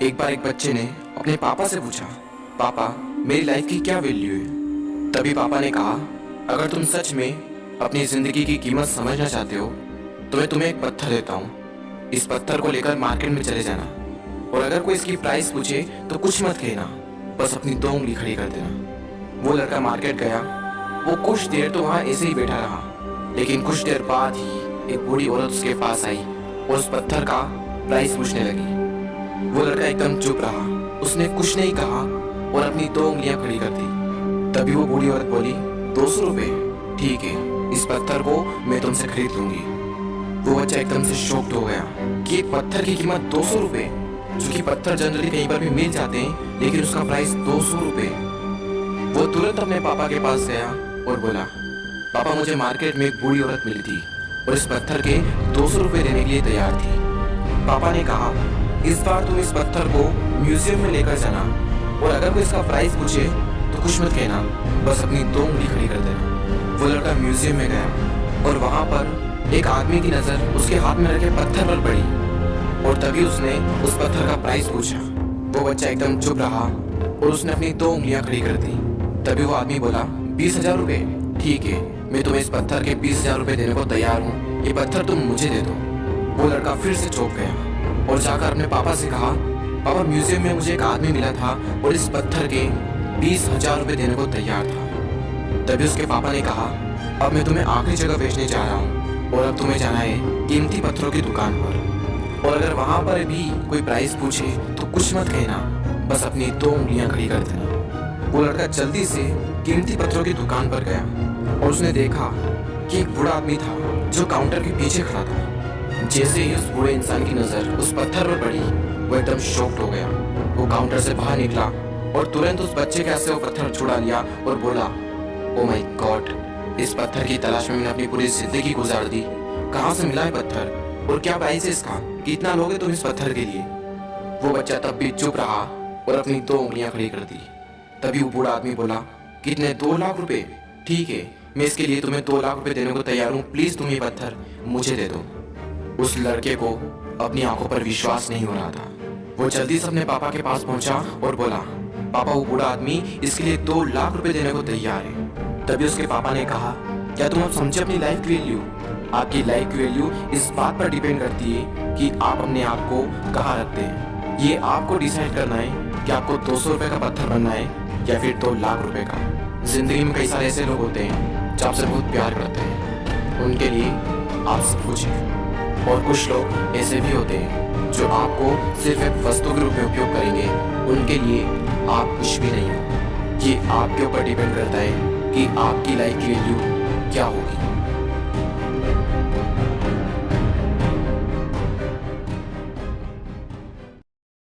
एक बार एक बच्चे ने अपने पापा से पूछा, पापा मेरी लाइफ की क्या वैल्यू है। तभी पापा ने कहा, अगर तुम सच में अपनी जिंदगी की कीमत समझना चाहते हो तो मैं तुम्हें एक पत्थर देता हूँ। इस पत्थर को लेकर मार्केट में चले जाना और अगर कोई इसकी प्राइस पूछे तो कुछ मत कहना, बस अपनी 2 उंगली खड़ी कर देना। वो लड़का मार्केट गया। वो कुछ देर तो वहाँ ऐसे ही बैठा रहा, लेकिन कुछ देर बाद ही एक बूढ़ी औरत उसके पास आई और उस पत्थर का प्राइस पूछने लगी। वो लड़का एकदम चुप रहा, उसने कुछ नहीं कहा और अपनी 2 उंगलियां खड़ी कर दी। तभी वो बूढ़ी औरत बोली, 200 रुपए, ठीक है, इस पत्थर को मैं तुमसे खरीद लूंगी। वो बच्चा एकदम से शॉक्ड हो गया कि एक पत्थर की कीमत 200 रुपए, जो कि पत्थर जनरली कहीं पर भी मिल जाते हैं, लेकिन उसका प्राइस 200 रुपए। वो तुरंत अपने पापा के पास गया और बोला, पापा मुझे मार्केट में एक बूढ़ी औरत मिली थी और इस पत्थर के 200 रुपए देने के लिए तैयार थी। पापा ने कहा, इस बार तुम इस पत्थर को म्यूजियम में लेकर जाना और अगर कोई इसका प्राइस पूछे तो कुछ मत कहना, बस अपनी 2 उंगली खड़ी कर देना। वो लड़का म्यूजियम में गया और वहां पर एक आदमी की नजर उसके हाथ में रखे पत्थर पर पड़ी और तभी उसने उस पत्थर का प्राइस पूछा। वो बच्चा एकदम चुप रहा और उसने अपनी 2 उंगलियां खड़ी कर दी। तभी वो आदमी बोला, 20,000 रुपए, ठीक है, मैं तुम्हें इस पत्थर के 20,000 रुपए देने को तैयार हूँ, ये पत्थर तुम मुझे दे दो। वो लड़का फिर से चौंक गया और जाकर अपने पापा से कहा, पापा म्यूजियम में मुझे एक आदमी मिला था और इस पत्थर के 20,000 रुपए देने को तैयार था। तभी उसके पापा ने कहा, अब मैं तुम्हें आखिरी जगह भेजने जा रहा हूँ और अब तुम्हें जाना है कीमती पत्थरों की दुकान पर और अगर वहां पर भी कोई प्राइस पूछे तो कुछ मत कहना, बस अपनी 2 उंगलियां खड़ी कर देना। वो लड़का जल्दी से कीमती पत्थरों की दुकान पर गया और उसने देखा कि एक बूढ़ा आदमी था जो काउंटर के पीछे खड़ा था। जैसे ही उस बूढ़े इंसान की नजर उस पत्थर पर पड़ी, वो एकदम शॉक्ड हो गया। वो काउंटर से बाहर निकला और तुरंत उस बच्चे के हाथ से वो पत्थर छुड़ा लिया और बोला, ओ माय गॉड, इस पत्थर की तलाश में मैंने अपनी पूरी जिंदगी गुजार दी। कहाँ से मिला है पत्थर और क्या प्राइस है इसका, कितना लोगे तुम इस पत्थर के लिए। वो बच्चा तब भी चुप रहा और अपनी 2 उंगलियां खड़ी कर दी। तभी वो बूढ़ा आदमी बोला, कितने, 2 लाख रुपए, ठीक है, मैं इसके लिए तुम्हें 2 लाख रुपए देने को तैयार हूँ, प्लीज तुम ये पत्थर मुझे दे दो। उस लड़के को अपनी आंखों पर विश्वास नहीं हो रहा था। वो जल्दी से अपने पापा के पास पहुंचा और बोला, पापा वो बूढ़ा आदमी इसके लिए 2 लाख रुपए देने को तैयार है। तभी उसके पापा ने कहा, क्या तुम अब समझे अपनी लाइफ की वैल्यू? आपकी लाइफ की वैल्यू इस बात पर डिपेंड करती है कि आप अपने आप को कहाँ रखते हैं। ये आपको डिसाइड करना है कि आपको 200 रुपए का पत्थर बनना है या फिर 2 लाख रुपए का। जिंदगी में कई सारे ऐसे लोग होते हैं जो आपसे बहुत प्यार करते हैं, उनके लिए आप सब कुछ है, और कुछ लोग ऐसे भी होते हैं जो आपको सिर्फ एक वस्तु के रूप में उपयोग करेंगे, उनके लिए आप कुछ भी नहीं हो। ये आपके ऊपर डिपेंड करता है कि आपकी लाइफ की वैल्यू क्या होगी।